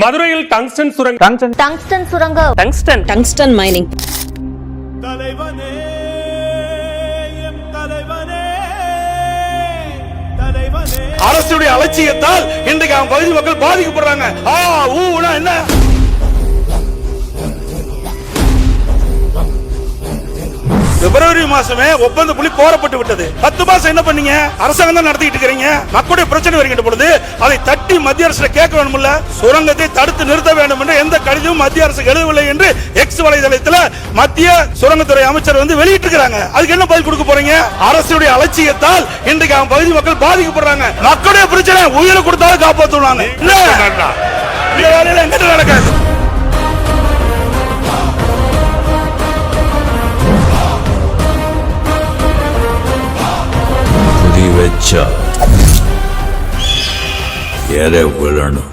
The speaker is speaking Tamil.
மதுரையில் டங்ஸ்டன் சுரங்கம் டங்ஸ்டன் மைனிங். அரசுடைய அலட்சியத்தால் இன்றைக்கு அவன் பகுதி மக்கள் பாதிக்கப்படுறாங்க. என்ன பிப்ரவரி மாசமே ஒப்பந்த புள்ளி கோரப்பட்டு விட்டது. 10 மாசம் என்ன பண்ணீங்க? அரசாங்கம் தான் நடத்திட்டு இருக்கீங்க. மக்களுடைய பிரச்சனை வருகின்ற பொழுது அதை தட்டி மத்திய அரசு கேட்க வேண்டும்ல. சுரங்கத்தை தடுத்து நிறுத்த வேண்டும் என்று எந்த கடிதமும் மத்திய அரசு எழுதவில்லை என்று எக்ஸ் வலைதளத்தில் மத்திய சுரங்கத்துறை அமைச்சர் வெளியிட்டு இருக்காங்க. அதுக்கு என்ன பதில் கொடுக்க போறீங்க? அரசுடைய அலட்சியத்தால் இன்றைக்கு அவன் பகுதி மக்கள் பாதிக்கப்படுறாங்க. மக்களுடைய பிரச்சனை உயிரை கொடுத்தாலும் காப்பாற்றுவாங்க. என்ன நடக்காது? வச்சா எதை விழணும்?